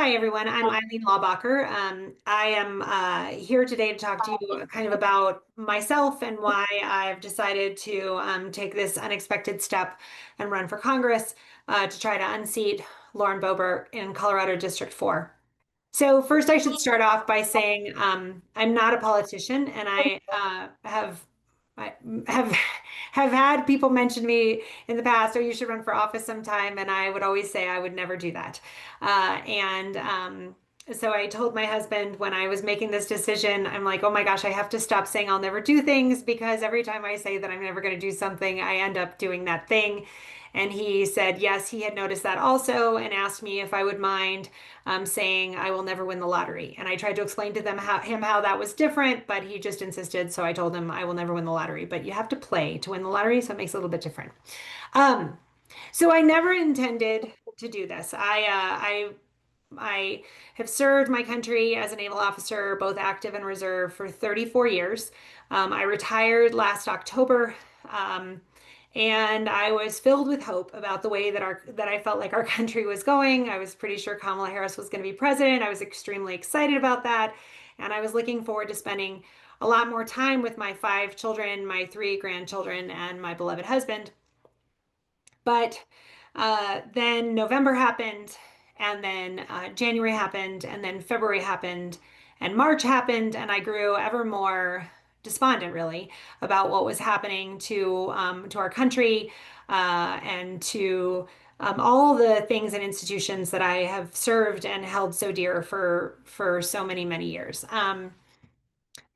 Hi, everyone. I'm Eileen Laubacher. I am here today to talk to you kind of about myself and why I've decided to take this unexpected step and run for Congress to try to unseat Lauren Boebert in Colorado District 4. So first, I should start off by saying I'm not a politician, and I have had people mention me in the past, "Oh, you should run for office sometime," and I would always say I would never do that. And so I told my husband when I was making this decision, I'm like, "Oh my gosh, I have to stop saying I'll never do things because every time I say that I'm never going to do something, I end up doing that thing." And he said, yes, he had noticed that also, and asked me if I would mind saying I will never win the lottery. And I tried to explain to him how that was different, but he just insisted. So I told him I will never win the lottery, but you have to play to win the lottery, so it makes it a little bit different. Um, so I never intended to do this. I have served my country as a naval officer, both active and reserve, for 34 years. I retired last October. Um, and I was filled with hope about the way that I felt like our country was going. I was pretty sure Kamala Harris was going to be president. I was extremely excited about that, and I was looking forward to spending a lot more time with my five children, my three grandchildren, and my beloved husband. But then November happened, and then January happened, and then February happened, and March happened, and I grew ever more despondent, really, about what was happening to our country and to all the things and institutions that I have served and held so dear for so many years.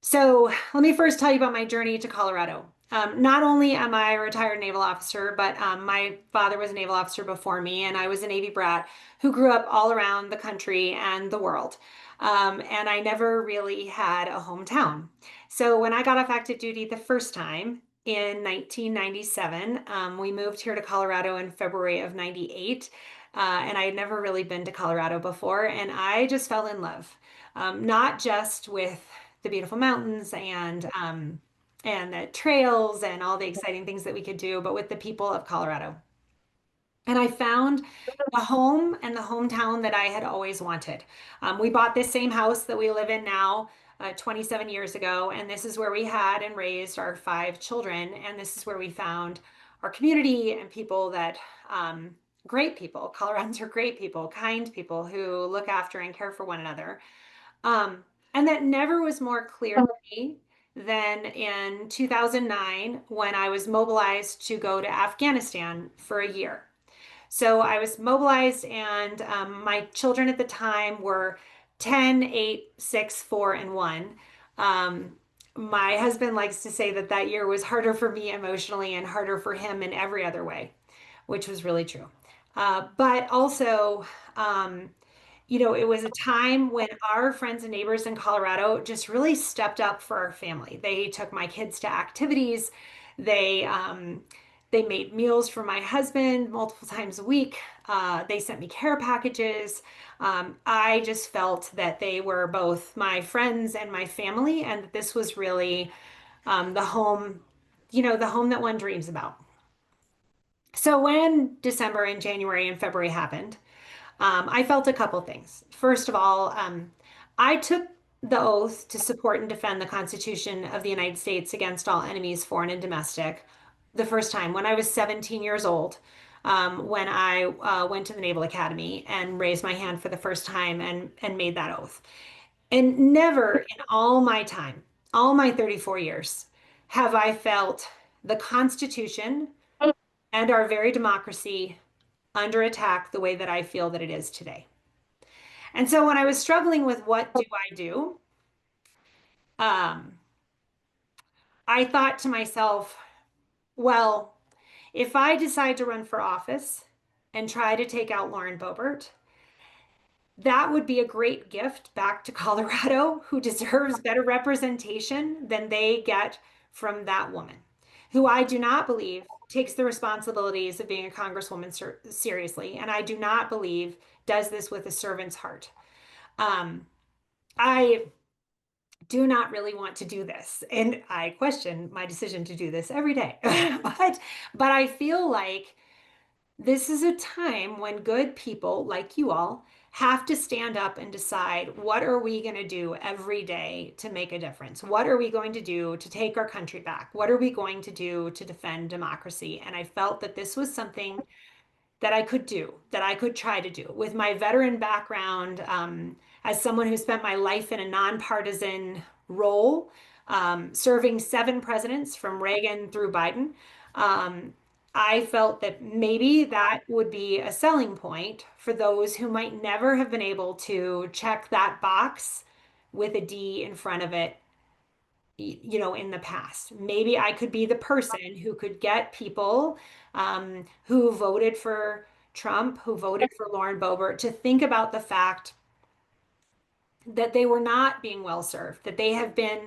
So let me first tell you about my journey to Colorado. Not only am I a retired naval officer, but my father was a naval officer before me, and I was a Navy brat who grew up all around the country and the world. And I never really had a hometown. So when I got off active duty the first time in 1997, we moved here to Colorado in February of 98. And I had never really been to Colorado before, and I just fell in love. Not just with the beautiful mountains and the trails and all the exciting things that we could do, but with the people of Colorado. And I found the home and the hometown that I had always wanted. We bought this same house that we live in now 27 years ago, and this is where we had and raised our five children. And this is where we found our community and people that, great people. Coloradans are great people, kind people who look after and care for one another. Um, and that never was more clear to me than in 2009 when I was mobilized to go to Afghanistan for a year. So I was mobilized, and my children at the time were 10, 8, 6, 4, and 1. Um, my husband likes to say that that year was harder for me emotionally and harder for him in every other way, which was really true. But also, um, it was a time when our friends and neighbors in Colorado just really stepped up for our family. They took my kids to activities. They they made meals for my husband multiple times a week. They sent me care packages. I just felt that they were both my friends and my family, and that this was really the home, the home that one dreams about. So when December and January and February happened, I felt a couple things. First of all, I took the oath to support and defend the Constitution of the United States against all enemies, foreign and domestic, the first time when I was 17 years old, when I went to the Naval Academy and raised my hand for the first time and made that oath. And never in all my time, all my 34 years, have I felt the Constitution and our very democracy under attack the way that I feel that it is today. And so when I was struggling with what do I do, um, I thought to myself, well, if I decide to run for office and try to take out Lauren Boebert, that would be a great gift back to Colorado, who deserves better representation than they get from that woman, who I do not believe takes the responsibilities of being a congresswoman seriously. And I do not believe does this with a servant's heart. Um, I do not really want to do this, and I question my decision to do this every day. But I feel like this is a time when good people like you all have to stand up and decide, what are we going to do every day to make a difference? What are we going to do to take our country back? What are we going to do to defend democracy? And I felt that this was something that I could do, that I could try to do. With my veteran background, as someone who spent my life in a nonpartisan role, serving 7 presidents from Reagan through Biden, um, I felt that maybe that would be a selling point for those who might never have been able to check that box with a D in front of it, in the past. Maybe I could be the person who could get people who voted for Trump, who voted for Lauren Boebert, to think about the fact that they were not being well served, that they have been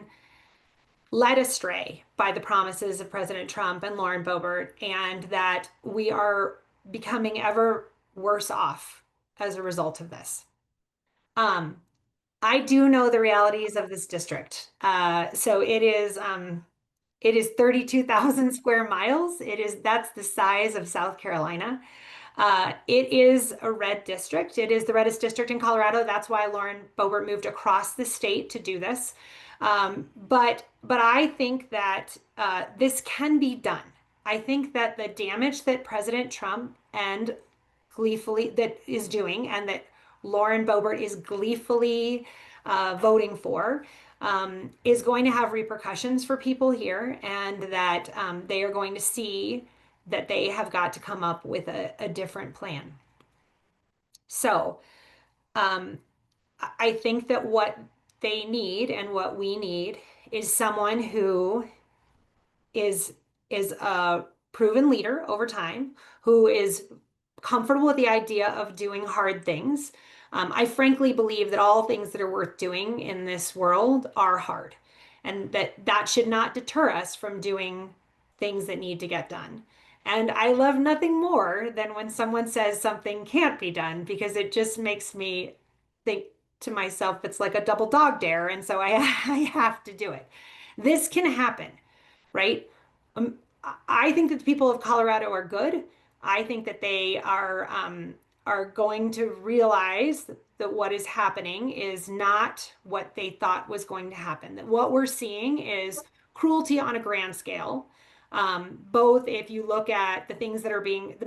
led astray by the promises of President Trump and Lauren Boebert, and that we are becoming ever worse off as a result of this. Um, I do know the realities of this district. So it is 32,000 square miles. That's the size of South Carolina. It is a red district. It is the reddest district in Colorado. That's why Lauren Boebert moved across the state to do this. But I think that this can be done. I think that the damage that President Trump and gleefully that is doing, and that Lauren Boebert is gleefully voting for, is going to have repercussions for people here, and that they are going to see that they have got to come up with a different plan. So um, I think that what they need and what we need is someone who is is a proven leader over time, who is comfortable with the idea of doing hard things. I frankly believe that all things that are worth doing in this world are hard, and that should not deter us from doing things that need to get done. And I love nothing more than when someone says something can't be done, because it just makes me think to myself, it's like a double dog dare. And so I have to do it. This can happen, right? Um, I think that the people of Colorado are good. I think that they are going to realize that what is happening is not what they thought was going to happen. That what we're seeing is cruelty on a grand scale. Both if you look at the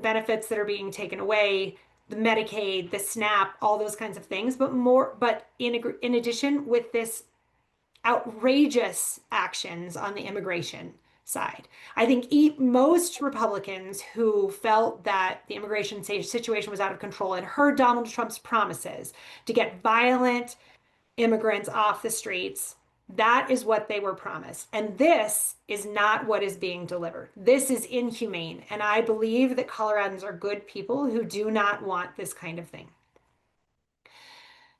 benefits that are being taken away, the Medicaid, the SNAP, all those kinds of things, but in addition, with this outrageous actions on the immigration side. I think most Republicans who felt that the immigration situation was out of control and heard Donald Trump's promises to get violent immigrants off the streets, that is what they were promised. And this is not what is being delivered. This is inhumane. And I believe that Coloradans are good people who do not want this kind of thing.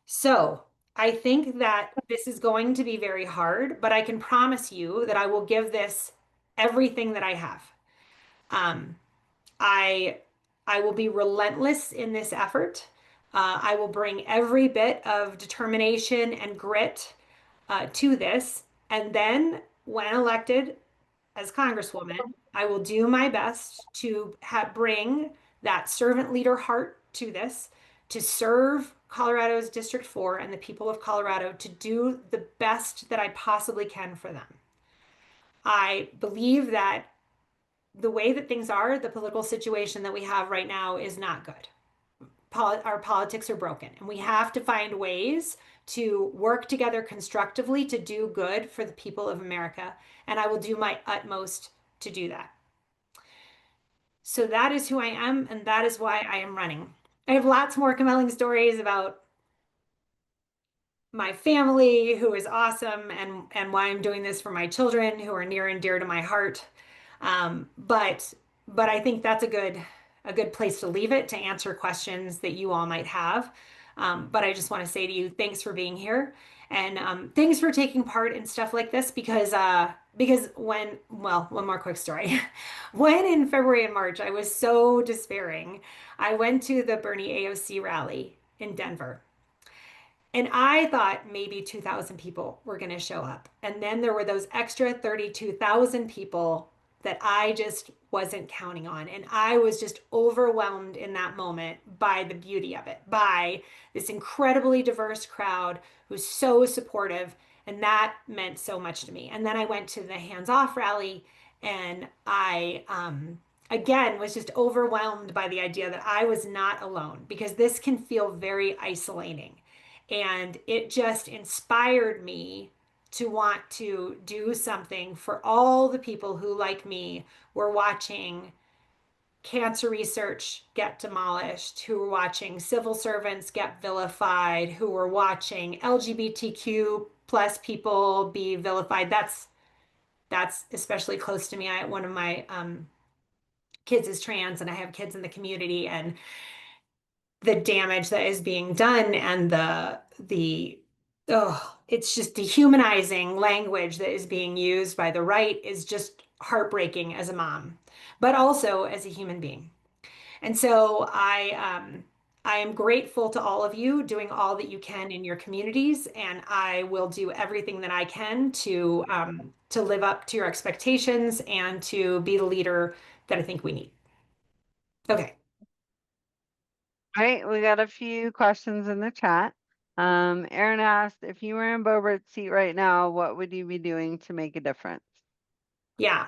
So I think that this is going to be very hard, but I can promise you that I will give this everything that I have. Um, I I will be relentless in this effort. I will bring every bit of determination and grit to this. And then, when elected as Congresswoman, I will do my best to bring that servant leader heart to this, to serve Colorado's District 4 and the people of Colorado, to do the best that I possibly can for them. I believe that the way that things are, the political situation that we have right now is not good. Our politics are broken, and we have to find ways to work together constructively to do good for the people of America. And I will do my utmost to do that. So that is who I am, and that is why I am running. I have lots more compelling stories about my family, who is awesome, and why I'm doing this for my children, who are near and dear to my heart. But I think that's a good place to leave it, to answer questions that you all might have. But I just want to say to you, thanks for being here, and thanks for taking part in stuff like this, because one more quick story. When in February and March I was so despairing, I went to the Bernie AOC rally in Denver. And I thought maybe 2,000 people were going to show up. And then there were those extra 32,000 people that I just wasn't counting on. And I was just overwhelmed in that moment by the beauty of it, by this incredibly diverse crowd who's so supportive. And that meant so much to me. And then I went to the hands off rally and again, was just overwhelmed by the idea that I was not alone because this can feel very isolating. And it just inspired me to want to do something for all the people who, like me, were watching cancer research get demolished, who were watching civil servants get vilified, who were watching LGBTQ plus people be vilified. That's especially close to me. One of my kids is trans, and I have kids in the community, and the damage that is being done and the oh, it's just dehumanizing language that is being used by the right is just heartbreaking as a mom, but also as a human being. And so I am grateful to all of you doing all that you can in your communities, and I will do everything that I can to live up to your expectations and to be the leader that I think we need. Okay. All right, we got a few questions in the chat. Aaron asked, if you were in Boebert's seat right now, what would you be doing to make a difference? Yeah.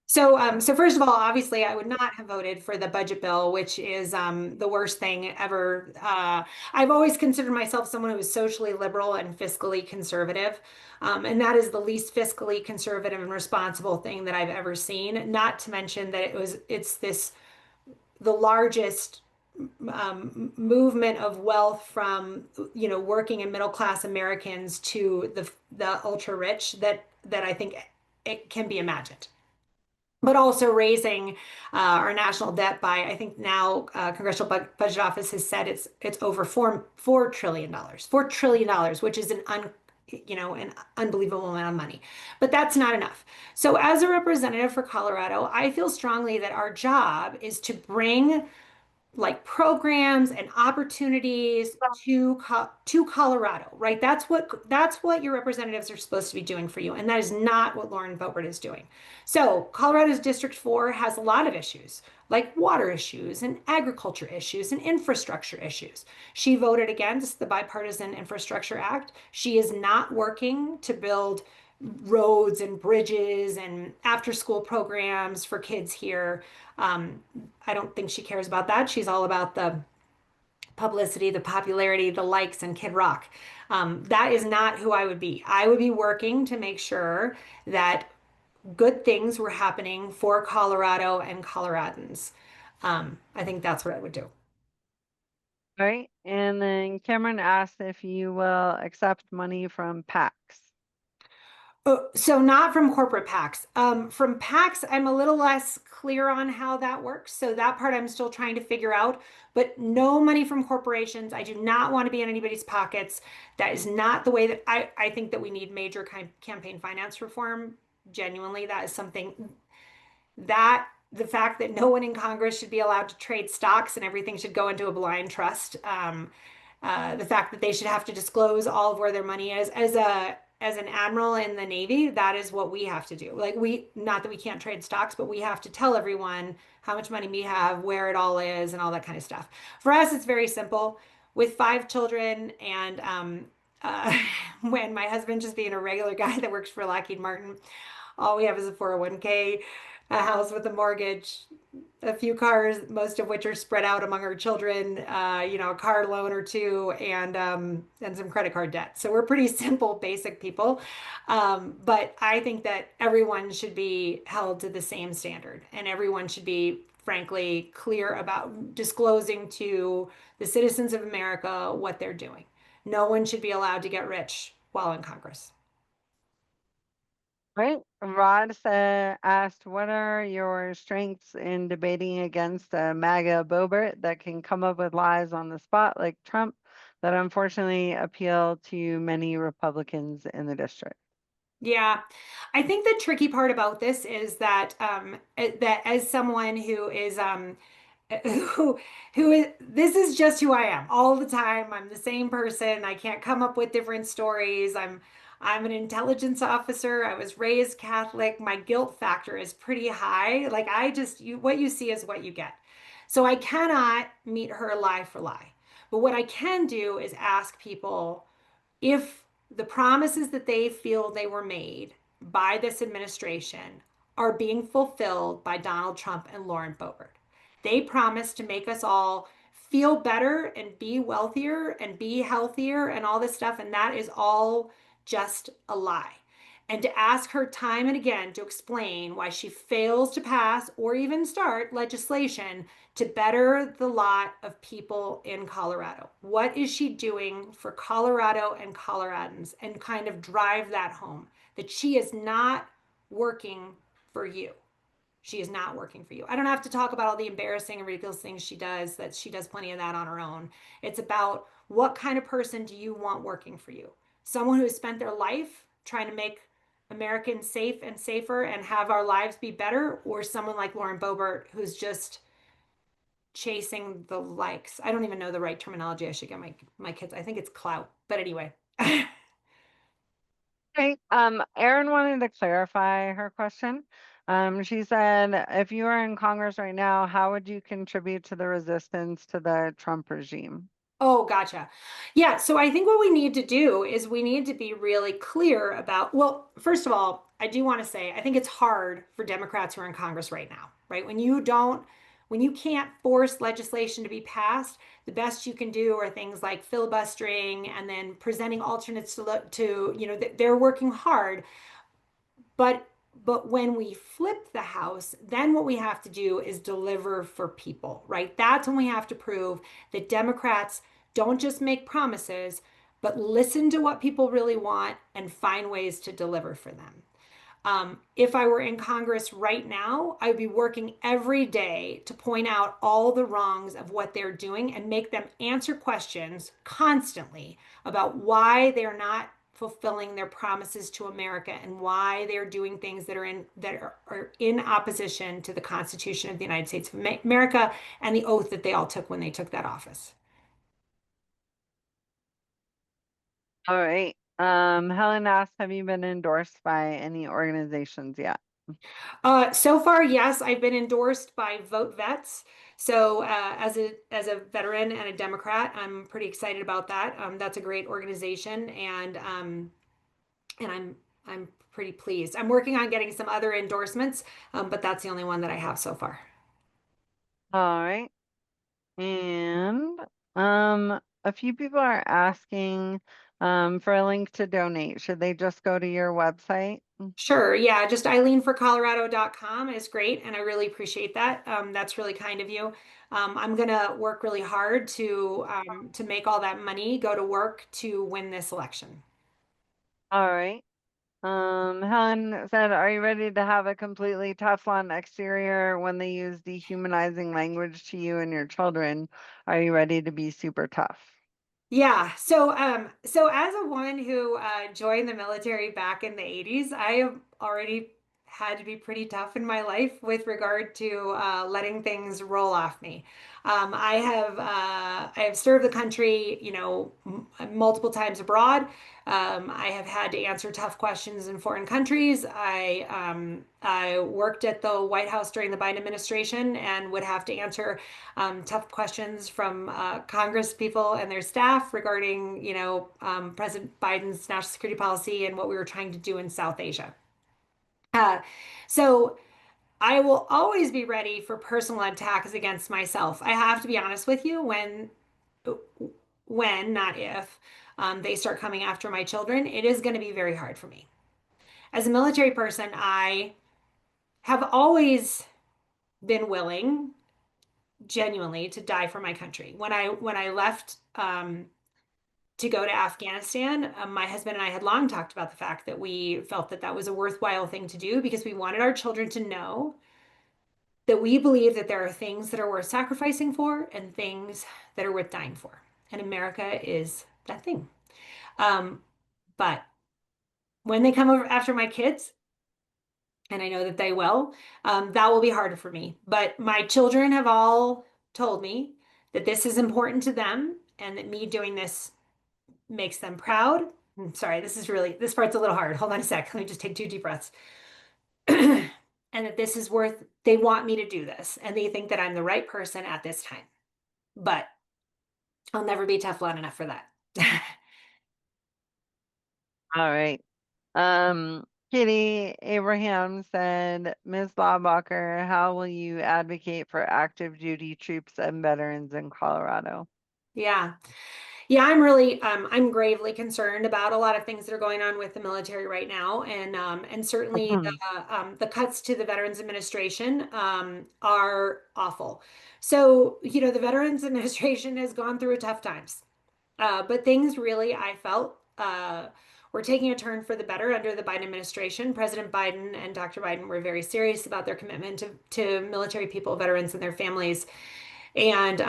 So first of all, obviously, I would not have voted for the budget bill, which is the worst thing ever. I've always considered myself someone who is socially liberal and fiscally conservative, and that is the least fiscally conservative and responsible thing that I've ever seen. Not to mention that it's the largest movement of wealth from working and middle class Americans to the ultra rich that I think it can be imagined, but also raising our national debt by, I think now Congressional Budget Office has said it's over $4 trillion, $4 trillion, which is an unbelievable amount of money. But that's not enough. So as a representative for Colorado, I feel strongly that our job is to bring like programs and opportunities to Colorado, right? That's what your representatives are supposed to be doing for you, and that is not what Lauren Boebert is doing. So Colorado's District 4 has a lot of issues, like water issues and agriculture issues and infrastructure issues. She voted against the Bipartisan Infrastructure Act. She is not working to build roads and bridges and after school programs for kids here. Um, I don't think she cares about that. She's all about the publicity, the popularity, the likes, and Kid Rock. That is not who I would be. I would be working to make sure that good things were happening for Colorado and Coloradans. I think that's what I would do. All right, and then Cameron asked if you will accept money from PACs. So not from corporate PACs. From PACs, I'm a little less clear on how that works. So that part I'm still trying to figure out. But no money from corporations. I do not want to be in anybody's pockets. That is not the way that I think that we need major campaign finance reform. Genuinely, that is something that the fact that no one in Congress should be allowed to trade stocks and everything should go into a blind trust. The fact that they should have to disclose all of where their money is as an admiral in the Navy, that is what we have to do. Like not that we can't trade stocks, but we have to tell everyone how much money we have, where it all is, and all that kind of stuff. For us, it's very simple. With 5 children and when my husband just being a regular guy that works for Lockheed Martin, all we have is a 401k, a house with a mortgage, a few cars, most of which are spread out among our children, a car loan or two, and some credit card debt. So we're pretty simple, basic people. But I think that everyone should be held to the same standard, and everyone should be, frankly, clear about disclosing to the citizens of America what they're doing. No one should be allowed to get rich while in Congress. Right. Rod asked, what are your strengths in debating against a MAGA Boebert that can come up with lies on the spot like Trump that unfortunately appeal to many Republicans in the district? Yeah, I think the tricky part about this is that that as someone who is who who is this is just who I am all the time. I'm the same person. I can't come up with different stories. I'm an intelligence officer. I was raised Catholic. My guilt factor is pretty high. Like what you see is what you get. So I cannot meet her lie for lie. But what I can do is ask people if the promises that they feel they were made by this administration are being fulfilled by Donald Trump and Lauren Boebert. They promised to make us all feel better and be wealthier and be healthier and all this stuff. And that is all just a lie. And to ask her time and again to explain why she fails to pass or even start legislation to better the lot of people in Colorado. What is she doing for Colorado and Coloradans? And kind of drive that home that she is not working for you. She is not working for you. I don't have to talk about all the embarrassing and ridiculous things she does, that she does plenty of that on her own. It's about what kind of person do you want working for you? Someone who has spent their life trying to make Americans safe and safer and have our lives be better, or someone like Lauren Boebert who's just chasing the likes. I don't even know the right terminology. I should get my kids. I think it's clout. But anyway. Okay. Erin wanted to clarify her question. She said, if you are in Congress right now, how would you contribute to the resistance to the Trump regime? Oh, gotcha. Yeah, so I think what we need to do is we need to be really clear about, well, first of all, I do want to say I think it's hard for Democrats who are in Congress right now, right? When you can't force legislation to be passed, the best you can do are things like filibustering and then presenting alternates they're working hard, but when we flip the house, then what we have to do is deliver for people, right? That's when we have to prove that Democrats don't just make promises, but listen to what people really want and find ways to deliver for them. If I were in Congress right now, I'd be working every day to point out all the wrongs of what they're doing and make them answer questions constantly about why they're not fulfilling their promises to America and why they're doing things are in opposition to the Constitution of the United States of America and the oath that they all took when they took that office. All right. Helen asked, have you been endorsed by any organizations yet? So far, yes, I've been endorsed by Vote Vets. So, as a veteran and a Democrat, I'm pretty excited about that. That's a great organization, and I'm pretty pleased. I'm working on getting some other endorsements, but that's the only one that I have so far. All right. And a few people are asking for a link to donate. Should they just go to your website? Sure, yeah, just eileenforcolorado.com is great, and I really appreciate that. That's really kind of you. I'm gonna work really hard to make all that money go to work to win this election. All right. Helen said, are you ready to have a completely Teflon exterior when they use dehumanizing language to you and your children? Are you ready to be super tough? Yeah, so as a woman who joined the military back in the 80s, I have already had to be pretty tough in my life with regard to letting things roll off me. I have served the country, multiple times abroad. I have had to answer tough questions in foreign countries. I worked at the White House during the Biden administration and would have to answer tough questions from Congress people and their staff regarding, President Biden's national security policy and what we were trying to do in South Asia. So I will always be ready for personal attacks against myself. I have to be honest with you, not if, they start coming after my children, it is going to be very hard for me. As a military person, I have always been willing, genuinely, to die for my country. When I left to go to Afghanistan, my husband and I had long talked about the fact that we felt that that was a worthwhile thing to do because we wanted our children to know that we believe that there are things that are worth sacrificing for and things that are worth dying for. And America is that thing. Um, but when they come over after my kids, and I know that they will, that will be harder for me. But my children have all told me that this is important to them and that me doing this makes them proud, sorry, this part's a little hard. Hold on a sec. Let me just take 2 deep breaths. And that this is worth, they want me to do this, and they think that I'm the right person at this time. But I'll never be Teflon enough for that. All right. Kitty Abraham said, Ms. Laubacher, how will you advocate for active duty troops and veterans in Colorado? Yeah. Yeah, I'm gravely concerned about a lot of things that are going on with the military right now, and certainly the cuts to the Veterans Administration are awful. So, the Veterans Administration has gone through tough times, but things really, I felt, were taking a turn for the better under the Biden administration. President Biden and Dr. Biden were very serious about their commitment to military people, veterans, and their families, and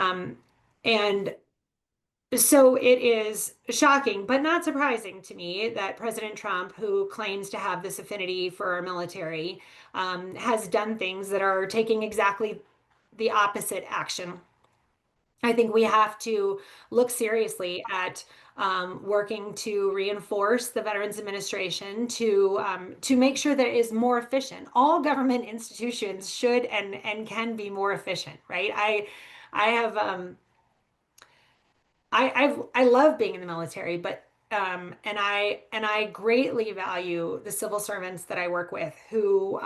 so it is shocking, but not surprising to me that President Trump, who claims to have this affinity for our military, has done things that are taking exactly the opposite action. I think we have to look seriously at working to reinforce the Veterans Administration to make sure that it is more efficient. All government institutions should and can be more efficient, right? I have I love being in the military, but and I greatly value the civil servants that I work with who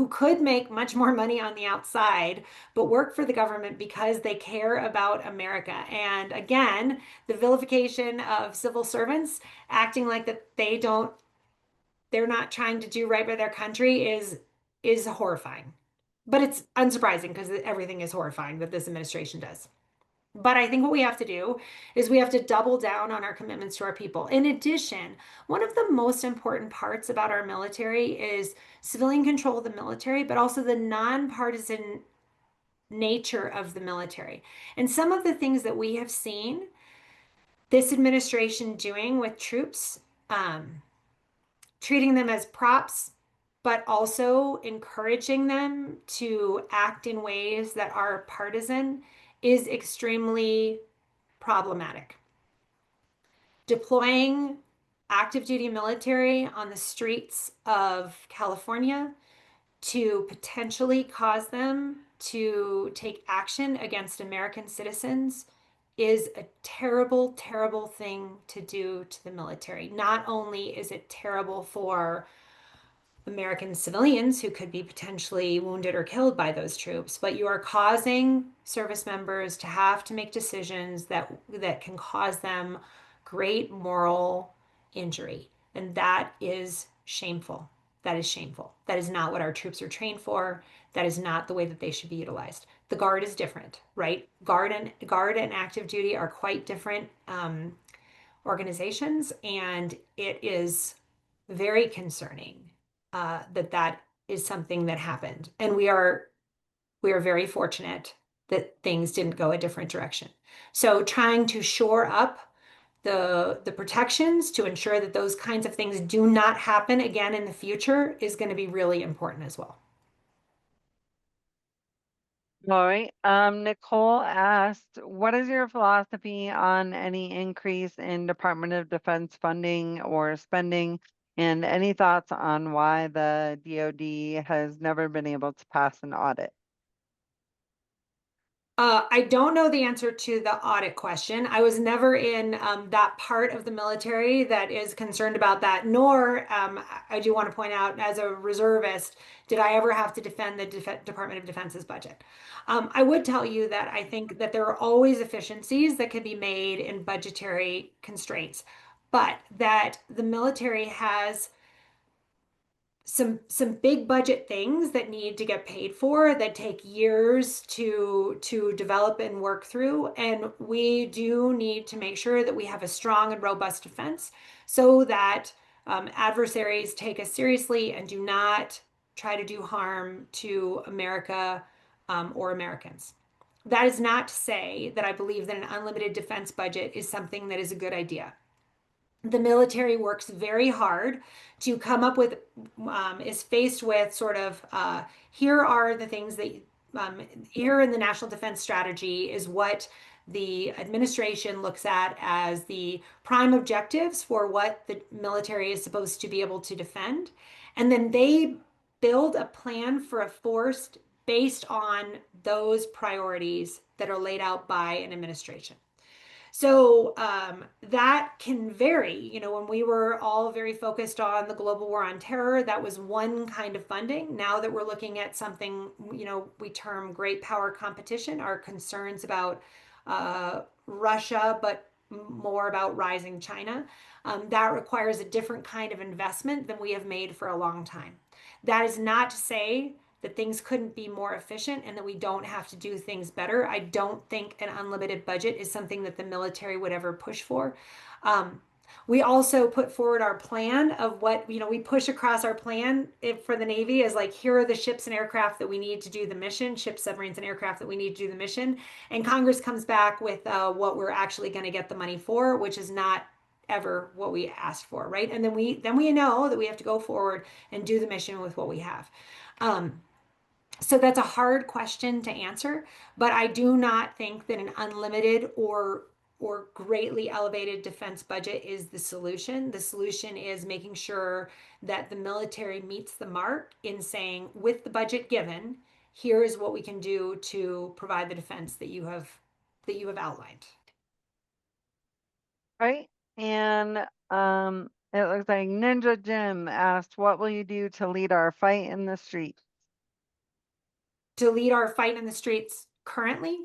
could make much more money on the outside, but work for the government because they care about America. And again, the vilification of civil servants acting like that they're not trying to do right by their country is horrifying. But it's unsurprising because everything is horrifying that this administration does. But I think what we have to do is we have to double down on our commitments to our people. In addition, one of the most important parts about our military is civilian control of the military, but also the nonpartisan nature of the military. And some of the things that we have seen this administration doing with troops, um, treating them as props, but also encouraging them to act in ways that are partisan is extremely problematic. Deploying active duty military on the streets of California to potentially cause them to take action against American citizens is a terrible, terrible thing to do to the military. Not only is it terrible for American civilians who could be potentially wounded or killed by those troops, but you are causing service members to have to make decisions that can cause them great moral injury. And that is shameful. That is shameful. That is not what our troops are trained for. That is not the way that they should be utilized. The Guard is different, right? Guard and active duty are quite different organizations, and it is very concerning that is something that happened. And we are very fortunate that things didn't go a different direction. So trying to shore up the protections to ensure that those kinds of things do not happen again in the future is going to be really important as well. All right. Nicole asked, what is your philosophy on any increase in Department of Defense funding or spending, and any thoughts on why the DoD has never been able to pass an audit? I don't know the answer to the audit question. I was never in that part of the military that is concerned about that, nor I do want to point out, as a reservist, did I ever have to defend the Department of Defense's budget. I would tell you that I think that there are always efficiencies that can be made in budgetary constraints, but that the military has some big budget things that need to get paid for that take years to develop and work through, and we do need to make sure that we have a strong and robust defense so that adversaries take us seriously and do not try to do harm to America or Americans. That is not to say that I believe that an unlimited defense budget is something that is a good idea. The military works very hard to come up with, is faced with sort of, here are the things that, here in the National Defense Strategy is what the administration looks at as the prime objectives for what the military is supposed to be able to defend. And then they build a plan for a force based on those priorities that are laid out by an administration. So that can vary. You know, when we were all very focused on the global war on terror, that was one kind of funding. Now that we're looking at something, you know, we term great power competition, our concerns about Russia, but more about rising China. That requires a different kind of investment than we have made for a long time. That is not to say that things couldn't be more efficient and that we don't have to do things better. I don't think an unlimited budget is something that the military would ever push for. Um, we also put forward our plan of what, you know, we push across our plan for the Navy is like, here are the ships and aircraft that we need to do the mission, ships, submarines, and aircraft that we need to do the mission. And Congress comes back with what we're actually going to get the money for, which is not ever what we asked for, right? And then we know that we have to go forward and do the mission with what we have. Um, so that's a hard question to answer, but I do not think that an unlimited or greatly elevated defense budget is the solution. The solution is making sure that the military meets the mark in saying, with the budget given, here is what we can do to provide the defense that you have outlined. Right? And it looks like Ninja Jim asked, what will you do to lead our fight in the street? To lead our fight in the streets currently,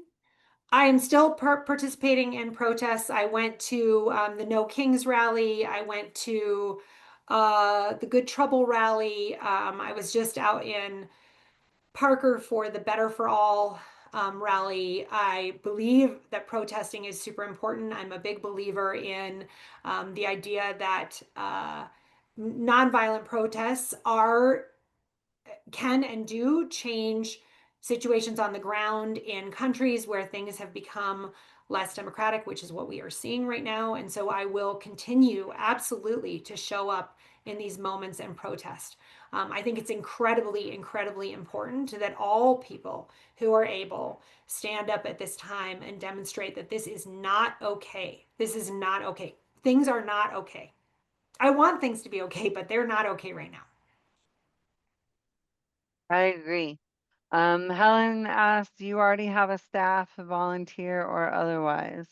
I am still participating in protests. I went to the No Kings rally. I went to the Good Trouble rally. I was just out in Parker for the Better for All rally. I believe that protesting is super important. I'm a big believer in the idea that nonviolent protests can and do change situations on the ground in countries where things have become less democratic, which is what we are seeing right now. And so I will continue absolutely to show up in these moments and protest. I think it's incredibly, incredibly important that all people who are able stand up at this time and demonstrate that this is not okay. This is not okay. Things are not okay. I want things to be okay, but they're not okay right now. I agree. Helen asked, do you already have a staff, volunteer, or otherwise?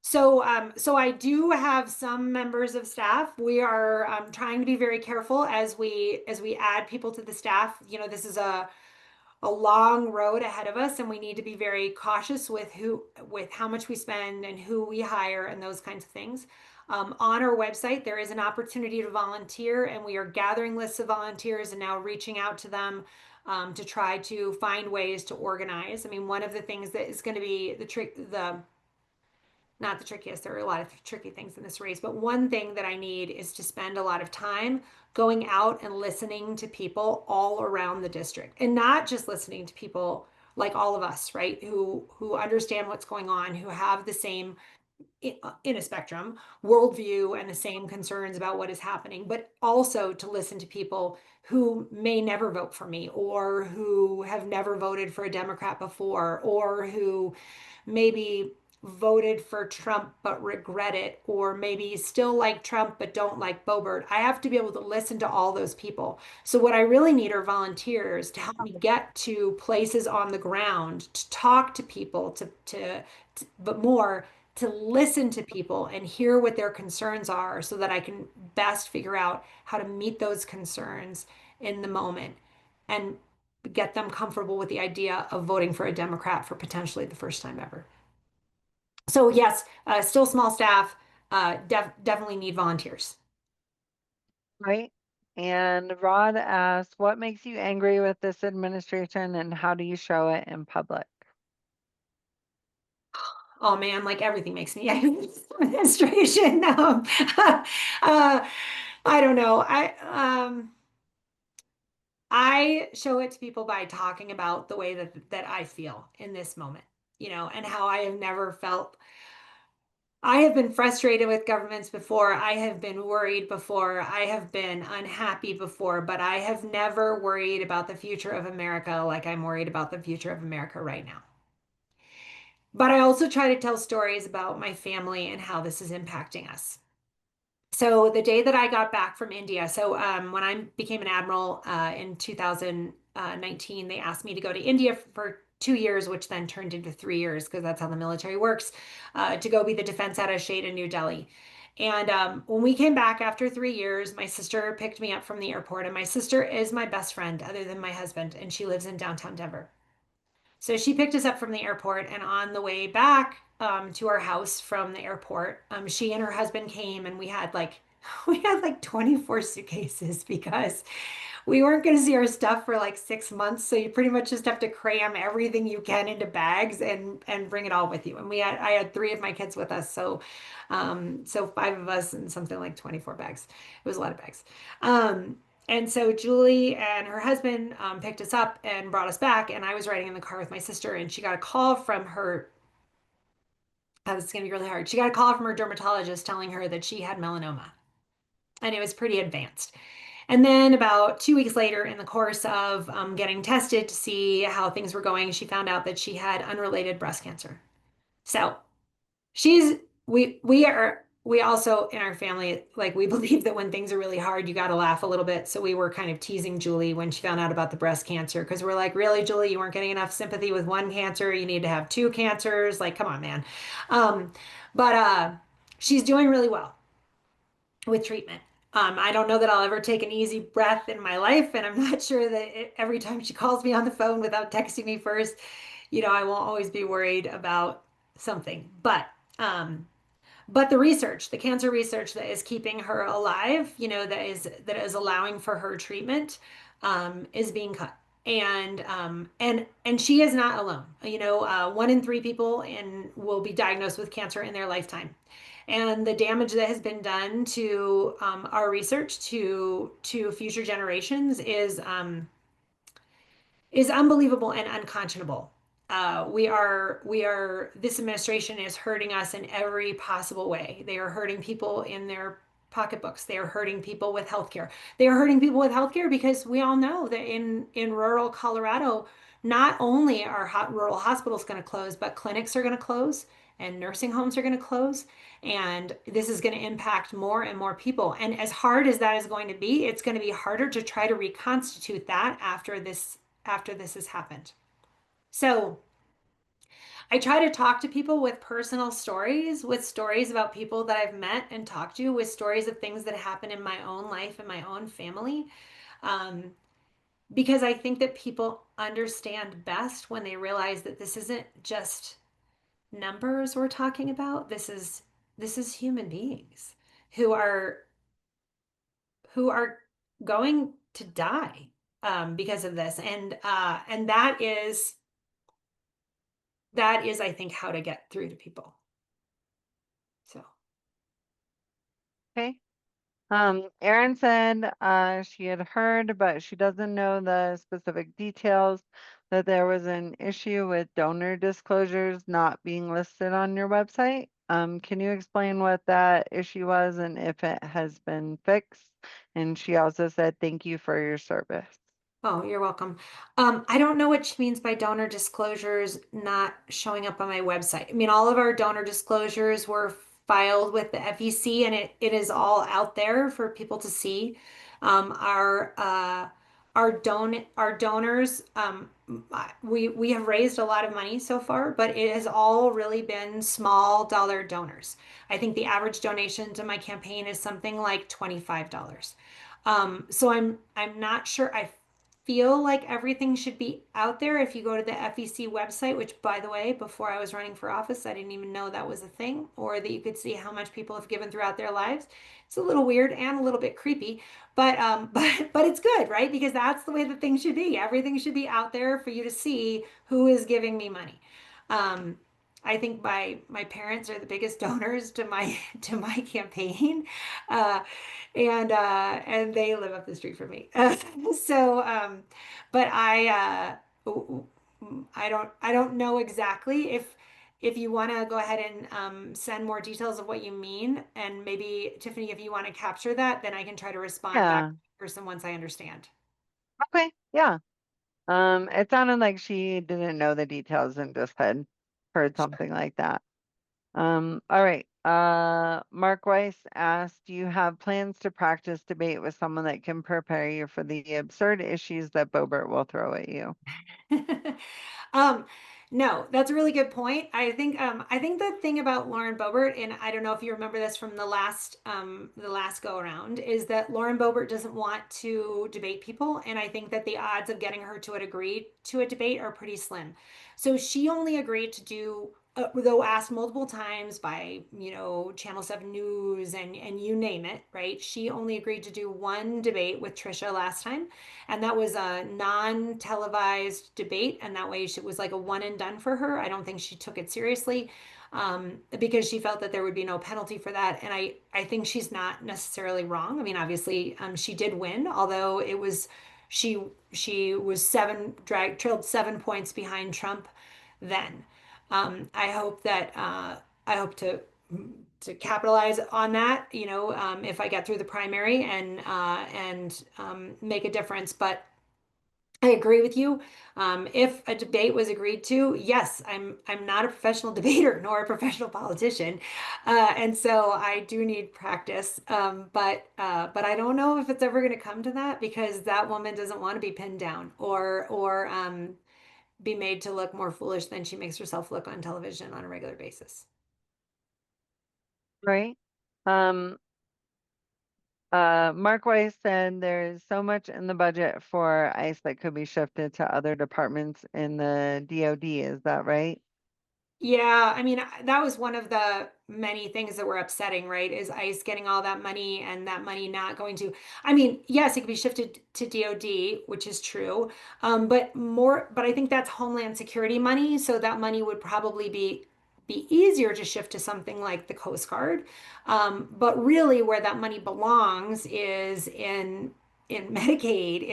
So I do have some members of staff. We are trying to be very careful as we add people to the staff. You know, this is a long road ahead of us, and we need to be very cautious with how much we spend and who we hire and those kinds of things. On our website, there is an opportunity to volunteer, and we are gathering lists of volunteers and now reaching out to them to try to find ways to organize. I mean, one of the things that is going to be the trick, the not the trickiest. There are a lot of tricky things in this race, but one thing that I need is to spend a lot of time going out and listening to people all around the district, and not just listening to people like all of us, right? Who understand what's going on, who have the same in a spectrum worldview and the same concerns about what is happening, but also to listen to people who may never vote for me, or who have never voted for a Democrat before, or who maybe voted for Trump but regret it, or maybe still like Trump but don't like Boebert. I have to be able to listen to all those people. So what I really need are volunteers to help me get to places on the ground, to talk to people, but more to listen to people and hear what their concerns are so that I can best figure out how to meet those concerns in the moment and get them comfortable with the idea of voting for a Democrat for potentially the first time ever. So yes, still small staff, definitely need volunteers. Right? And Rod asked, what makes you angry with this administration and how do you show it in public? Oh man, like everything makes me angry with this administration. I don't know. I show it to people by talking about the way that I feel in this moment, you know, and how I have never felt. I have been frustrated with governments before. I have been worried before. I have been unhappy before, but I have never worried about the future of America like I'm worried about the future of America right now. But I also try to tell stories about my family and how this is impacting us. So the day that I got back from India, so when I became an admiral in 2019, they asked me to go to India for 2 years, which then turned into 3 years because that's how the military works, to go be the defense attaché in New Delhi. And when we came back after 3 years, my sister picked me up from the airport, and my sister is my best friend other than my husband, and she lives in downtown Denver. So she picked us up from the airport, and on the way back to our house from the airport, she and her husband came, and we had like we had like 24 suitcases because we weren't going to see our stuff for like 6 months. So you pretty much just have to cram everything you can into bags and bring it all with you. And I had three of my kids with us, so five of us and something like 24 bags. It was a lot of bags. And so Julie and her husband picked us up and brought us back. And I was riding in the car with my sister, and she got a call from her. This is going to be really hard. She got a call from her dermatologist telling her that she had melanoma, and it was pretty advanced. And then about 2 weeks later, in the course of getting tested to see how things were going, she found out that she had unrelated breast cancer. So she's we also in our family, like, we believe that when things are really hard, you got to laugh a little bit. So we were kind of teasing Julie when she found out about the breast cancer, because we're like, really, Julie, you weren't getting enough sympathy with one cancer. You need to have two cancers. Like, come on, man. Um, but she's doing really well with treatment. I don't know that I'll ever take an easy breath in my life, and I'm not sure that every time she calls me on the phone without texting me first, I won't always be worried about something. But the research, the cancer research that is keeping her alive, that is allowing for her treatment, is being cut. And she is not alone. 1 in 3 people will be diagnosed with cancer in their lifetime. And the damage that has been done to our research to future generations is unbelievable and unconscionable. This administration is hurting us in every possible way. They are hurting people in their pocketbooks. They are hurting people with healthcare. They are hurting people with healthcare because we all know that in rural Colorado, not only are rural hospitals going to close, but clinics are going to close and nursing homes are going to close. And this is going to impact more and more people. And as hard as that is going to be, it's going to be harder to try to reconstitute that after this has happened. So I try to talk to people with personal stories, with stories about people that I've met and talked to, with stories of things that happen in my own life and my own family. Um, because I think that people understand best when they realize that this isn't just numbers we're talking about. This is human beings who are who are going to die because of this, and that is, I think, how to get through to people. So, Okay. Erin said she had heard, but she doesn't know the specific details, that there was an issue with donor disclosures not being listed on your website. Can you explain what that issue was and if it has been fixed? And she also said, thank you for your service. oh, you're welcome. I don't know what she means by donor disclosures not showing up on my website. I mean, all of our donor disclosures were filed with the FEC, and it is all out there for people to see. Um, our uh, our donors, we have raised a lot of money so far, but it has all really been small dollar donors. I think the average donation to my campaign is something like $25. So I'm not sure. I feel like everything should be out there. If you go to the FEC website, which, by the way, before I was running for office, I didn't even know that was a thing, or that you could see how much people have given throughout their lives. It's a little weird and a little bit creepy, but it's good, right? Because that's the way that things should be. Everything should be out there for you to see who is giving me money. Um, I think my parents are the biggest donors to my to my campaign. Uh, and they live up the street from me. But I don't know exactly if you want to go ahead and send more details of what you mean, and maybe Tiffany, if you want to capture that, then I can try to respond back to Yeah. the person once I understand. Okay. Yeah. It sounded like she didn't know the details and just said. heard something like that. All right. Mark Weiss asked, do you have plans to practice debate with someone that can prepare you for the absurd issues that Boebert will throw at you? Um, no, that's a really good point. I think the thing about Lauren Boebert, and I don't know if you remember this from the last go around, is that Lauren Boebert doesn't want to debate people, and I think that the odds of getting her to agree to a debate are pretty slim. So she only agreed to do, though asked multiple times by, Channel 7 News and you name it, right? She only agreed to do one debate with Trisha last time, and that was a non-televised debate, and that way it was like a one and done for her. I don't think she took it seriously, because she felt that there would be no penalty for that. And I think she's not necessarily wrong. I mean, obviously, she did win, although she was trailed 7 points behind Trump then. I hope that I hope to capitalize on that, if I get through the primary and make a difference. But I agree with you. If a debate was agreed to, yes, I'm not a professional debater nor a professional politician, and so I do need practice. But I don't know if it's ever going to come to that, because that woman doesn't want to be pinned down or be made to look more foolish than she makes herself look on television on a regular basis. Right. Um, Mark Weiss said there's so much in the budget for ICE that could be shifted to other departments in the DoD. Is that right? Yeah, I mean, that was one of the many things that were upsetting, right? Is ICE getting all that money and that money not going to, I mean, yes, it could be shifted to DOD, which is true. But I think that's Homeland Security money. So that money would probably be easier to shift to something like the Coast Guard. But really where that money belongs is in Medicaid,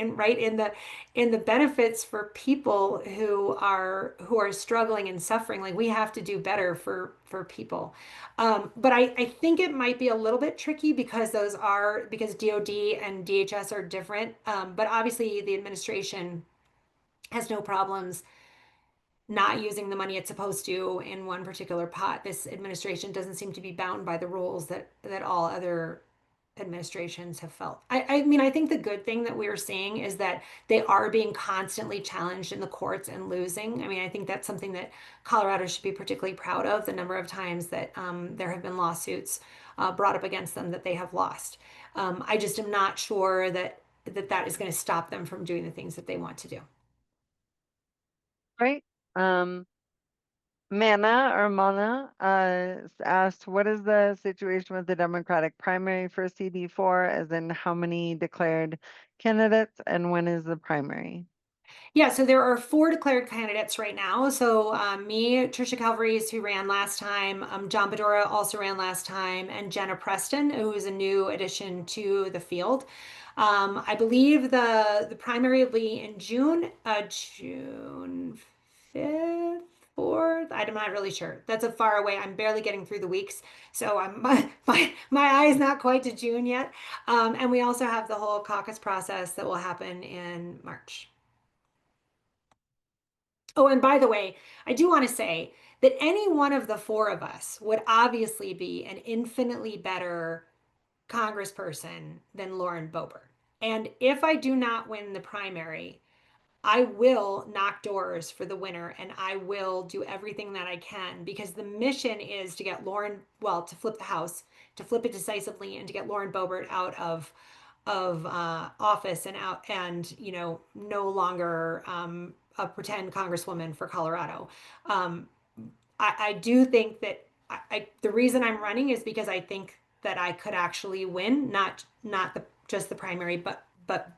in the benefits for people who are struggling and suffering. Like, we have to do better for people. But I think it might be a little bit tricky, because DOD and DHS are different. But obviously the administration has no problems not using the money it's supposed to in one particular pot. This administration doesn't seem to be bound by the rules that all other administrations have felt. I mean, I think the good thing that we're seeing is that they are being constantly challenged in the courts and losing. I mean, I think that's something that Colorado should be particularly proud of, the number of times that there have been lawsuits brought up against them that they have lost. I just am not sure that is going to stop them from doing the things that they want to do. Right. Um, Mana asked, what is the situation with the Democratic primary for CD4, as in how many declared candidates and when is the primary? Yeah, so there are four declared candidates right now. So me, Trisha Calvarese, who ran last time, John Bedora also ran last time, and Jenna Preston, who is a new addition to the field. I believe the primary will be in June 5th, 4th. I'm not really sure. That's a far away. I'm barely getting through the weeks, so my eye is not quite to June yet. And we also have the whole caucus process that will happen in March. Oh, and by the way, I do want to say that any one of the four of us would obviously be an infinitely better congressperson than Lauren Boebert. And if I do not win the primary, I will knock doors for the winner, and I will do everything that I can, because the mission is to get to flip the House, to flip it decisively, and to get Lauren Boebert out of office and no longer a pretend congresswoman for Colorado. Um, I do think that the reason I'm running is because I think that I could actually win, not just the primary, but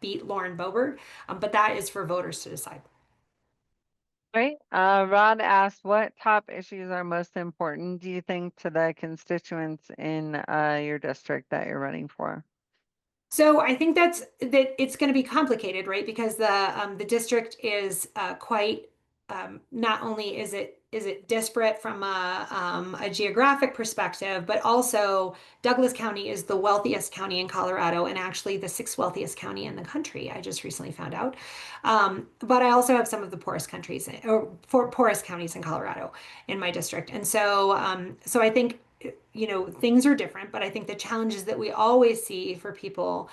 beat Lauren Boebert. But that is for voters to decide. Right. Rod asked, what top issues are most important, do you think, to the constituents in your district that you're running for? So I think that it's going to be complicated, right? Because the district is quite, not only is it is it disparate from a geographic perspective, but also Douglas County is the wealthiest county in Colorado and actually the sixth wealthiest county in the country. I just recently found out. But I also have some of the poorest countries or poorest counties in Colorado in my district. And so, so I think, things are different, but I think the challenges that we always see for people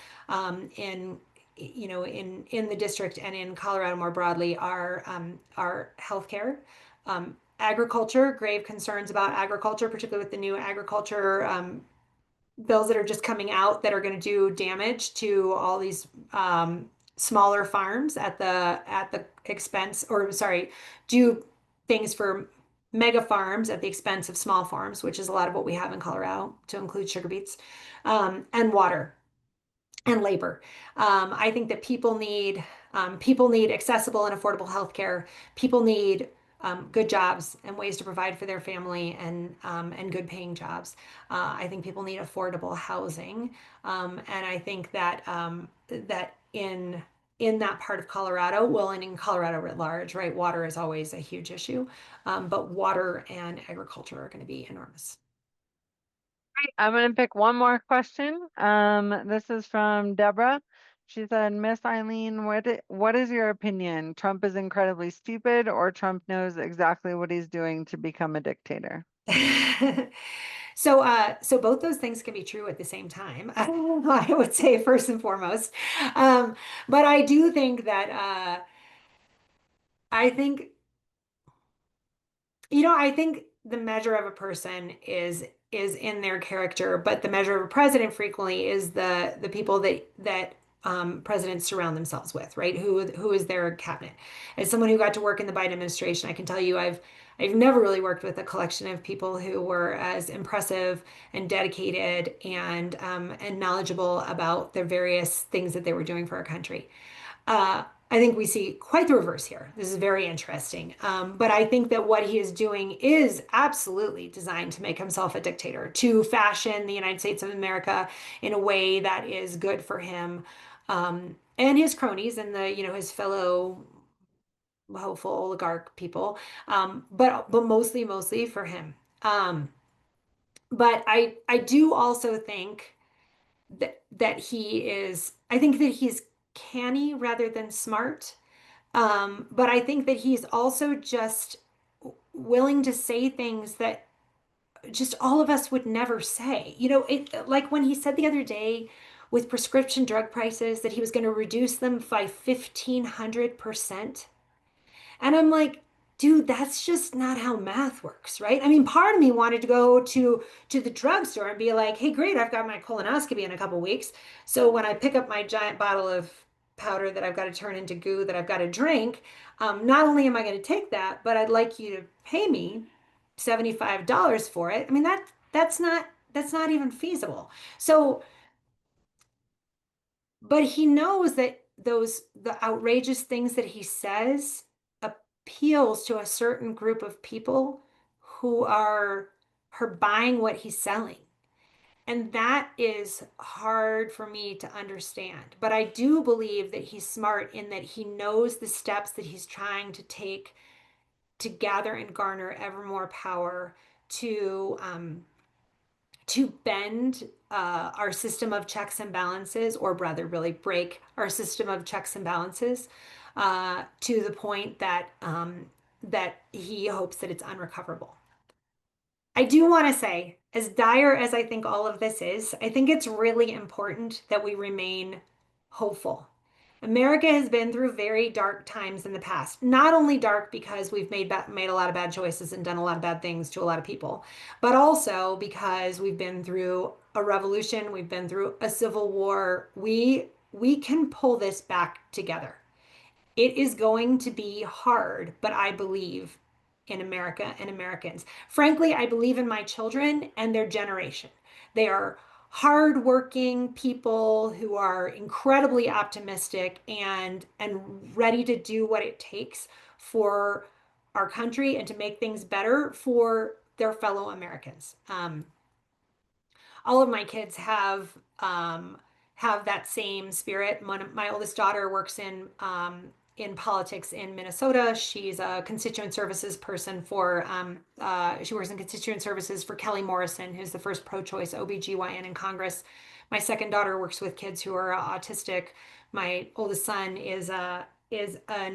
in in the district and in Colorado more broadly are healthcare, agriculture, grave concerns about agriculture, particularly with the new agriculture bills that are just coming out that are going to do damage to all these smaller farms at the expense, or sorry, do things for mega farms at the expense of small farms, which is a lot of what we have in Colorado, to include sugar beets, and water and labor. I think that people need accessible and affordable healthcare. People need good jobs and ways to provide for their family and good paying jobs. I think people need affordable housing, and I think that that in that part of Colorado, well, and in Colorado writ large, right, water is always a huge issue, but water and agriculture are going to be enormous. I'm going to pick one more question. This is from Deborah. She said, Miss Eileen, what is your opinion? Trump is incredibly stupid, or Trump knows exactly what he's doing to become a dictator? So, so both those things can be true at the same time. I would say first and foremost, um, but I do think that I think I think the measure of a person is in their character, but the measure of a president frequently is the people that presidents surround themselves with, right? Who is their cabinet? As someone who got to work in the Biden administration, I can tell you I've never really worked with a collection of people who were as impressive and dedicated and knowledgeable about the various things that they were doing for our country. I think we see quite the reverse here. This is very interesting. But I think that what he is doing is absolutely designed to make himself a dictator, to fashion the United States of America in a way that is good for him, and his cronies and his fellow hopeful oligarch people, but mostly for him. But I do also think that he is. I think that he's canny rather than smart. But I think that he's also just willing to say things that just all of us would never say. Like when he said the other day with prescription drug prices that he was going to reduce them by 1,500%. And I'm like, dude, that's just not how math works, right? I mean, part of me wanted to go to the drugstore and be like, hey, great, I've got my colonoscopy in a couple weeks. So when I pick up my giant bottle of powder that I've got to turn into goo that I've got to drink, not only am I going to take that, but I'd like you to pay me $75 for it. I mean, that's not even feasible. So but he knows that the outrageous things that he says appeals to a certain group of people who are buying what he's selling. And that is hard for me to understand. But I do believe that he's smart in that he knows the steps that he's trying to take to gather and garner ever more power to bend our system of checks and balances, or rather, really break our system of checks and balances to the point that that he hopes that it's unrecoverable. I do want to say, as dire as I think all of this is, I think it's really important that we remain hopeful. America has been through very dark times in the past. Not only dark because we've made a lot of bad choices and done a lot of bad things to a lot of people, but also because we've been through a revolution, we've been through a civil war. We can pull this back together. It is going to be hard, but I believe in America and Americans. Frankly, I believe in my children and their generation. They are hardworking people who are incredibly optimistic and ready to do what it takes for our country and to make things better for their fellow Americans. All of my kids have that same spirit. My oldest daughter works in politics in Minnesota. She's a constituent services person for, she works in constituent services for Kelly Morrison, who's the first pro-choice OBGYN in Congress. My second daughter works with kids who are autistic. My oldest son is an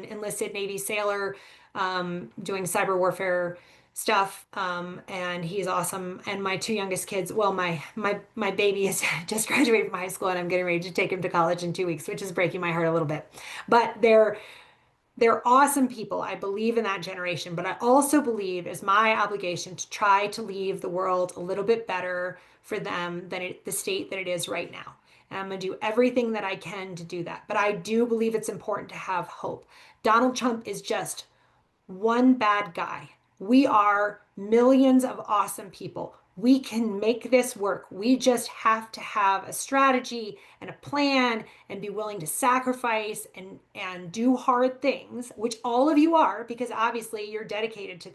enlisted Navy sailor, doing cyber warfare stuff, and he's awesome. And my two youngest kids, well, my baby is just graduated from high school, and I'm getting ready to take him to college in 2 weeks, which is breaking my heart a little bit. But they're awesome people. I believe in that generation, but I also believe it's my obligation to try to leave the world a little bit better for them than the state that it is right now. And I'm going to do everything that I can to do that. But I do believe it's important to have hope. Donald Trump is just one bad guy. We are millions of awesome people. We can make this work. We just have to have a strategy and a plan and be willing to sacrifice and do hard things, which all of you are, because obviously you're dedicated to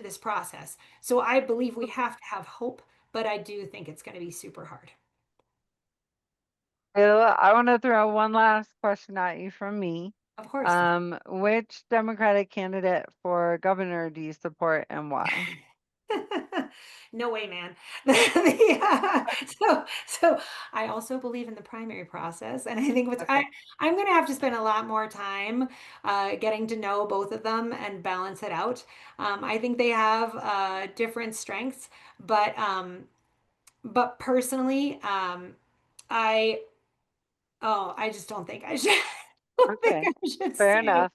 this process. So I believe we have to have hope, but I do think it's going to be super hard. I want to throw one last question at you from me. Of course. Which Democratic candidate for governor do you support and why? No way, man. Yeah. So I also believe in the primary process, and I think Okay. I'm going to have to spend a lot more time getting to know both of them and balance it out. I think they have different strengths, but personally, I I just don't think I should. I don't think Okay. I should Fair sue. enough.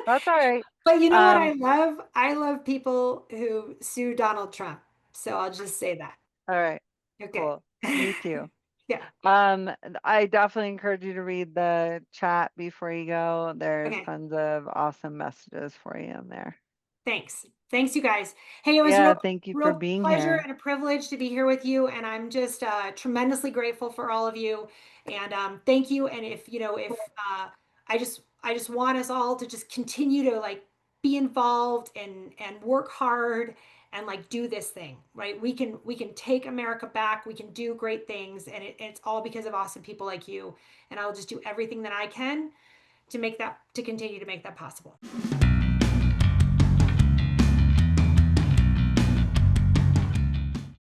That's all right. But you know what I Um, love? I love people who sue Donald Trump. So I'll just say that. all right. Okay. Cool. Me too. Yeah. I definitely encourage you to read the chat before you go. There's Okay. tons of awesome messages for you in there. Thanks. Thanks, you guys. Hey, it was a Yeah, thank you for real being pleasure here. and a privilege to be here with you. And I'm just tremendously grateful for all of you. And thank you. And if, if I just want us all to just continue to like be involved and work hard and like do this thing, right? We can take America back. We can do great things. And it's all because of awesome people like you. And I'll just do everything that I can to make that, to continue to make that possible.